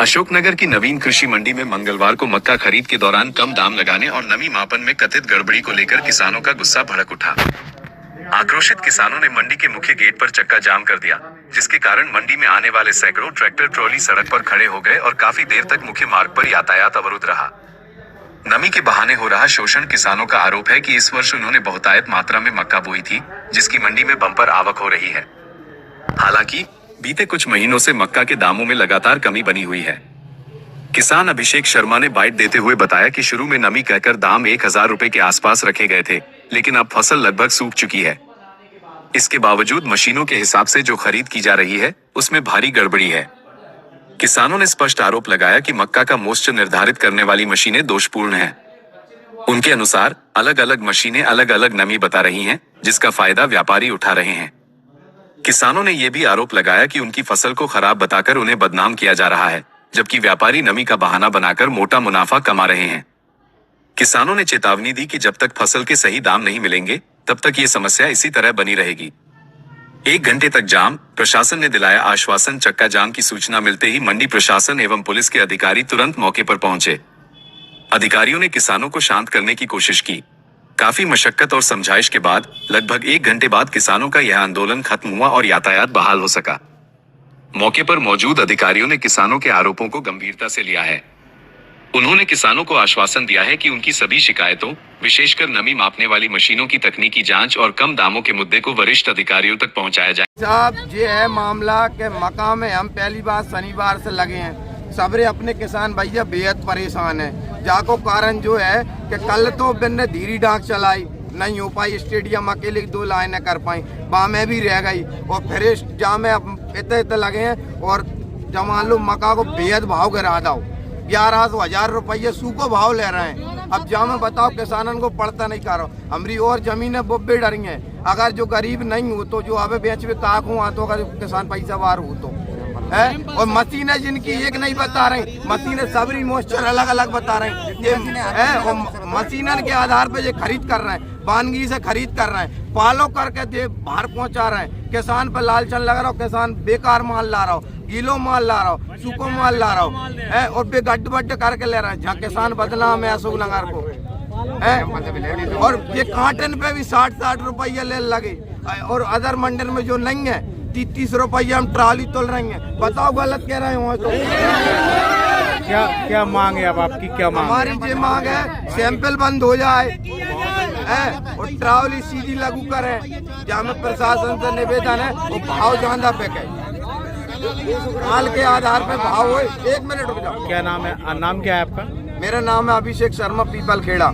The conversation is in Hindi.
अशोकनगर की नवीन कृषि मंडी में मंगलवार को मक्का खरीद के दौरान कम दाम लगाने और नमी मापन में कथित गड़बड़ी को लेकर किसानों का गुस्सा भड़क उठा। आक्रोशित किसानों ने मंडी के मुख्य गेट पर चक्का जाम कर दिया, जिसके कारण मंडी में आने वाले सैकड़ों ट्रैक्टर ट्रॉली सड़क पर खड़े हो गए और काफी देर तक मुख्य मार्ग पर यातायात अवरुद्ध रहा। नमी के बहाने हो रहा शोषण। किसानों का आरोप है कि इस वर्ष उन्होंने बहुतायत मात्रा में मक्का बोई थी, जिसकी मंडी में बम्पर आवक हो रही है। हालांकि बीते कुछ महीनों से मक्का के दामों में लगातार कमी बनी हुई है। किसान अभिषेक शर्मा ने बाइट देते हुए बताया कि शुरू में नमी कहकर दाम 1000 रुपए के आसपास रखे गए थे, लेकिन अब फसल लगभग सूख चुकी है। इसके बावजूद मशीनों के हिसाब से जो खरीद की जा रही है, उसमें भारी गड़बड़ी है। किसानों ने स्पष्ट आरोप लगाया कि मक्का का मोइस्चर निर्धारित करने वाली मशीनें दोषपूर्ण हैं। उनके अनुसार अलग अलग मशीनें अलग अलग नमी बता रही हैं, जिसका फायदा व्यापारी उठा रहे हैं। किसानों ने यह भी आरोप लगाया कि उनकी फसल को खराब बताकर उन्हें बदनाम किया जा रहा है, जबकि व्यापारी नमी का बहाना बनाकर मोटा मुनाफा कमा रहे हैं। किसानों ने चेतावनी दी कि जब तक फसल के सही दाम नहीं मिलेंगे, तब तक ये समस्या इसी तरह बनी रहेगी। 1 घंटे तक जाम, प्रशासन ने दिलाया आश्वासन। चक्का जाम की सूचना मिलते ही मंडी प्रशासन एवं पुलिस के अधिकारी तुरंत मौके पर पहुंचे। अधिकारियों ने किसानों को शांत करने की कोशिश की। काफी मशक्कत और समझाइश के बाद लगभग 1 घंटे बाद किसानों का यह आंदोलन खत्म हुआ और यातायात बहाल हो सका। मौके पर मौजूद अधिकारियों ने किसानों के आरोपों को गंभीरता से लिया है। उन्होंने किसानों को आश्वासन दिया है कि उनकी सभी शिकायतों, विशेषकर नमी मापने वाली मशीनों की तकनीकी जांच और कम दामों के मुद्दे को वरिष्ठ अधिकारियों तक पहुंचाया जाए। साहब, ये है मामला के मक्का में हम पहली बार शनिवार से लगे हैं। सबरे अपने किसान भैया बेहद परेशान हैं। जाको कारण जो है कि कल तो बिन्ने धीरी डाक चलाई, नहीं हो पाई। स्टेडियम अकेले 2 लाइनें कर पाई, वहाँ में भी रह गई। और फिर जाम में इतने लगे हैं। और जब मान लो मक्का को बेहद भाव गिरा दो, 11,000 रुपये सूखो भाव ले रहे हैं। अब जाम बताओ किसानों को पड़ता नहीं करो। हमारी और जमीनें बुब्बे डरी हैं। अगर जो गरीब नहीं हो तो जो अबे बेच में ताक हुआ तो अगर किसान पैसा बार हो तो है। और मशीनें जिनकी एक नहीं बता रही, मशीनें सबरी मोइस्चर अलग अलग बता रही है। और मशीनों के आधार पे ये खरीद कर रहे हैं, वानगी से खरीद कर रहे हैं, पालो करके दे बाहर पहुंचा रहे हैं। किसान पे लालचन लगा रहा हो, किसान बेकार माल ला रहा हो, गीलो माल ला रहा हो, सूखो माल ला रहा हो है। और बेगड्ड बड्ड करके ले रहा है, जहाँ किसान बदनाम है अशोकनगर को है। और ये काटन पे भी 60-60 रुपये ले लगे। और अदर मंडी में जो नहीं है 30-30 रुपये हम ट्राली तोल रही हैं। बताओ गलत कह रहे हो तो क्या मांग है? अब आपकी क्या मांग? हमारी ये मांग है सैंपल बंद हो जाए है और ट्रावली सीधी लागू करें। जहाँ में प्रशासन से निवेदन है वो भाव ज्यादा फेंके, माल के आधार पे भाव हो। 1 मिनट रुक जाओ। क्या नाम है? नाम क्या है आपका? मेरा नाम है अभिषेक शर्मा, पीपल खेड़ा।